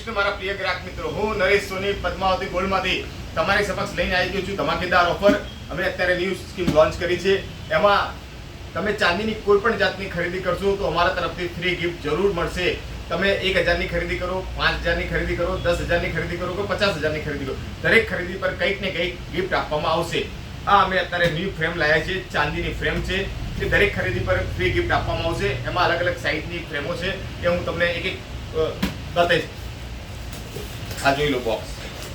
કૃષ્ણ મારા પ્રિય ગ્રાહક મિત્રો, હું નરેશ સોની પદ્માવતી ગોલ્ડમાંથી તમારી સમક્ષ લઈને આવી ગયો છું ધમાકેદાર ઓફર. અમે અત્યારે ન્યૂ સ્કીમ લોન્ચ કરી છે. એમાં તમે ચાંદીની કોઈ પણ જાતની ખરીદી કરશો તો અમારા તરફથી ફ્રી ગિફ્ટ જરૂર મળશે. તમે 1000ની ખરીદી કરો, 5000ની ખરીદી કરો, 10000ની ખરીદી કરો કે 50000ની ખરીદી કરો, દરેક ખરીદી પર કંઈક ને કંઈક ગિફ્ટ આપવામાં આવશે. આ અમે અત્યારે ન્યૂ ફ્રેમ લાવ્યા છે, ચાંદીની ફ્રેમ છે. તે દરેક ખરીદી પર ફ્રી ગિફ્ટ આપવામાં આવશે. એમાં અલગ અલગ સાઇઝની ફ્રેમો છે એ હું તમને એક એક બતાવીશ. આ જોઈ લો બોક્સ,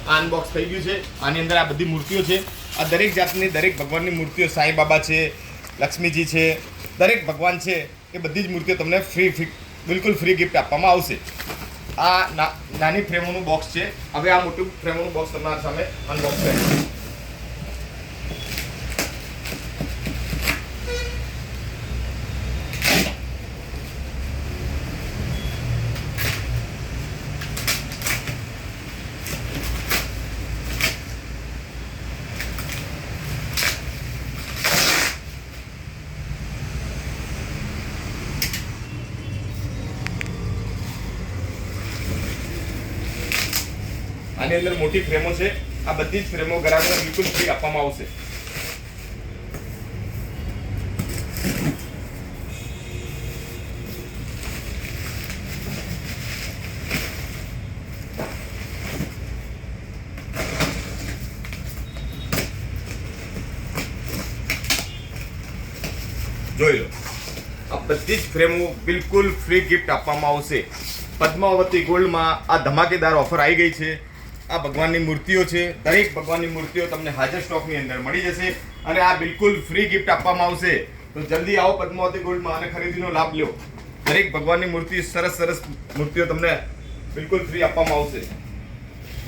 આ અનબોક્સ થઈ ગયું છે. આની અંદર આ બધી મૂર્તિઓ છે. આ દરેક જાતની દરેક ભગવાનની મૂર્તિઓ, સાંઈ બાબા છે, લક્ષ્મીજી છે, દરેક ભગવાન છે એ બધી જ મૂર્તિઓ તમને બિલકુલ ફ્રી ગિફ્ટ આપવામાં આવશે. આ નાની ફ્રેમોનું બોક્સ છે. હવે આ મોટું ફ્રેમોનું બોક્સ તમારા સામે અનબોક્સ કરીએ. આની અંદર મોટી ફ્રેમો છે. આ બધી જ ફ્રેમો ગ્રાહકોને બિલકુલ ફ્રી આપવામાં આવશે. જોઈ લો, આ બધી જ ફ્રેમો બિલકુલ ફ્રી ગિફ્ટ આપવામાં આવશે. પદ્માવતી ગોલ્ડમાં આ ધમાકેદાર ઓફર આવી ગઈ છે. આ ભગવાનની મૂર્તિઓ છે. દરેક ભગવાનની મૂર્તિઓ તમને હાજર સ્ટોકની અંદર મળી જશે અને આ બિલકુલ ફ્રી ગિફ્ટ આપવામાં આવશે. તો જલ્દી આવો પદ્માવતી ગોલ્ડમાં અને ખરીદીનો લાભ લો. દરેક ભગવાનની મૂર્તિ, સરસ સરસ મૂર્તિઓ તમને બિલકુલ ફ્રી આપવામાં આવશે.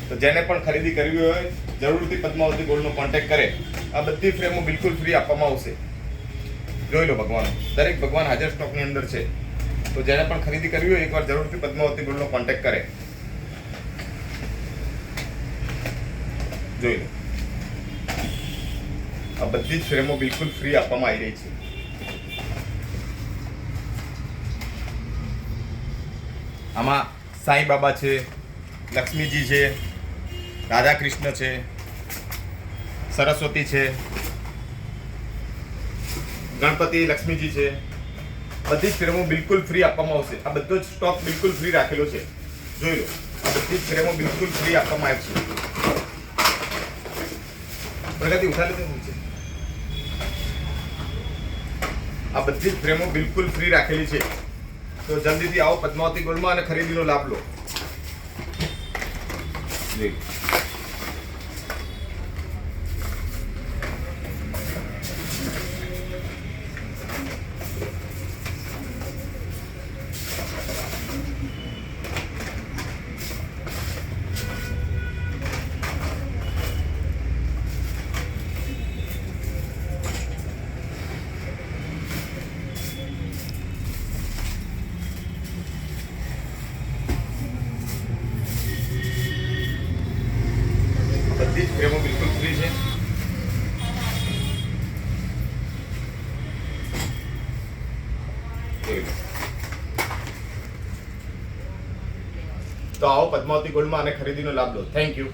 તો જેને પણ ખરીદી કરવી હોય જરૂરથી પદ્માવતી ગોલ્ડનો કોન્ટેક્ટ કરે. આ બધી ફ્રેમો બિલકુલ ફ્રી આપવામાં આવશે. જોઈ લો ભગવાન, દરેક ભગવાન હાજર સ્ટોકની અંદર છે. તો જેને પણ ખરીદી કરવી હોય એકવાર જરૂરથી પદ્માવતી ગોલ્ડનો કોન્ટેક્ટ કરે. જોઈ લો, આ બધી જ ફ્રેમો બિલકુલ ફ્રી આપવામાં આવી રહી છે. આમાં સાંઈ બાબા છે, લક્ષ્મીજી છે, રાધા કૃષ્ણ છે, સરસ્વતી છે, ગણપતિ લક્ષ્મીજી છે. બધી જ ફ્રેમો બિલકુલ ફ્રી આપવામાં આવશે. આ બધો જ સ્ટોક બિલકુલ ફ્રી રાખેલો છે. જોઈ લો, આ બધી જ ફ્રેમો બિલકુલ ફ્રી આપવામાં આવશે. પ્રગતિ ઉઠાડી છે. આ બધી જ ફ્રેમો બિલકુલ ફ્રી રાખેલી છે. તો જલ્દીથી આવો પદ્માવતી ગોલ્ડમાં અને ખરીદીનો લાભ લો. બધી જ ફ્રેમો બિલકુલ ફ્રી છે. તો આવો પદ્માવતી ગોલ્ડમાં અને ખરીદીનો લાભ લો. Thank you.